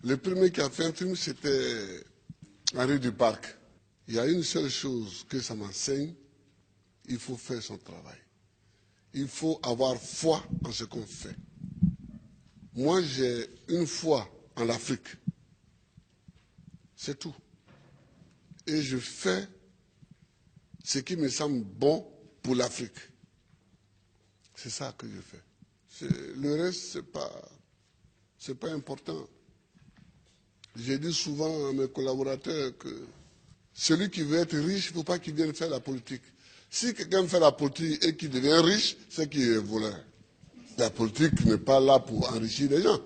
Le premier qui a fait un film, c'était Henri Duparc. Il y a une seule chose que ça m'enseigne, il faut faire son travail. Il faut avoir foi en ce qu'on fait. Moi, j'ai une foi en l'Afrique. C'est tout. Et je fais ce qui me semble bon pour l'Afrique. C'est ça que je fais. Le reste, c'est pas important. J'ai dit souvent à mes collaborateurs que celui qui veut être riche, il ne faut pas qu'il vienne faire la politique. Si quelqu'un fait la politique et qu'il devient riche, c'est qu'il est voleur. La politique n'est pas là pour enrichir les gens.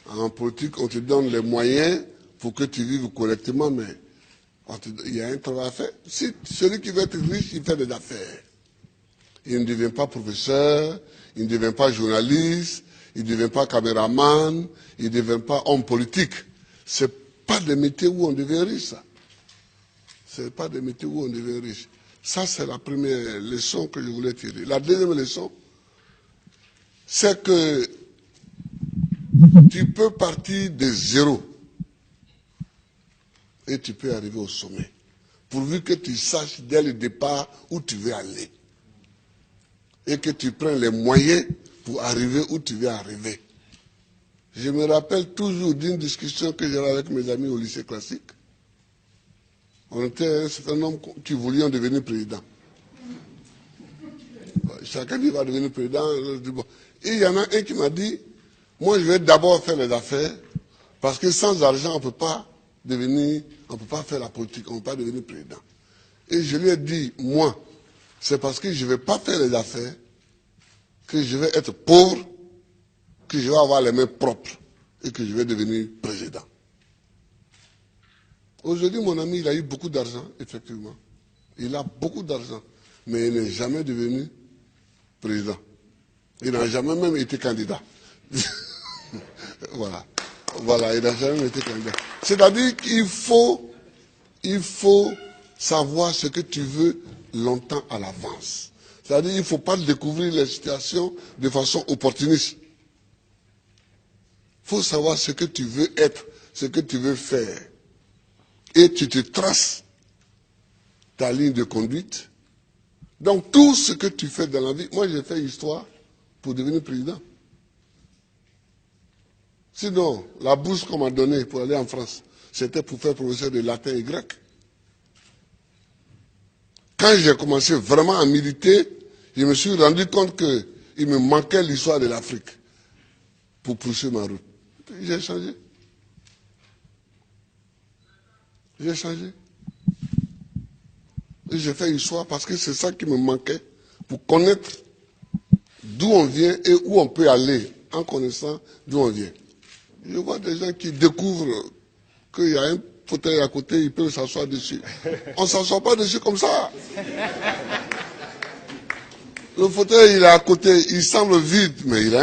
En politique, on te donne les moyens pour que tu vives correctement, mais il y a un travail à faire. Si celui qui veut être riche, il fait des affaires. Il ne devient pas professeur, il ne devient pas journaliste, il ne devient pas caméraman, il ne devient pas homme politique. Ce n'est pas des métiers où on devient riche, ça. Ce n'est pas des métiers où on devient riche. Ça, c'est la première leçon que je voulais tirer. La deuxième leçon, c'est que tu peux partir de zéro et tu peux arriver au sommet. Pourvu que tu saches dès le départ où tu veux aller. Et que tu prennes les moyens pour arriver où tu veux arriver. Je me rappelle toujours d'une discussion que j'avais avec mes amis au lycée classique. On était un certain nombre qui voulions devenir président. Chacun dit va devenir président. Et il y en a un qui m'a dit, moi je vais d'abord faire les affaires, parce que sans argent on ne peut pas faire la politique, on ne peut pas devenir président. Et je lui ai dit, moi, c'est parce que je ne vais pas faire les affaires, que je vais être pauvre, que je vais avoir les mains propres et que je vais devenir président. Aujourd'hui, mon ami, il a eu beaucoup d'argent, effectivement. Il a beaucoup d'argent, mais il n'est jamais devenu président. Il n'a jamais même été candidat. Voilà, il n'a jamais été candidat. C'est-à-dire qu'il faut savoir ce que tu veux longtemps à l'avance. C'est-à-dire qu'il ne faut pas découvrir les situations de façon opportuniste. Il faut savoir ce que tu veux être, ce que tu veux faire. Et tu te traces ta ligne de conduite. Donc tout ce que tu fais dans la vie, moi j'ai fait histoire pour devenir président. Sinon, la bourse qu'on m'a donnée pour aller en France, c'était pour faire professeur de latin et grec. Quand j'ai commencé vraiment à militer, je me suis rendu compte qu'il me manquait l'histoire de l'Afrique pour poursuivre ma route. J'ai changé. J'ai changé. Et j'ai fait histoire parce que c'est ça qui me manquait pour connaître d'où on vient et où on peut aller en connaissant d'où on vient. Je vois des gens qui découvrent qu'il y a un fauteuil à côté, ils peuvent s'asseoir dessus. On ne s'assoit pas dessus comme ça. Le fauteuil, il est à côté, il semble vide, mais il est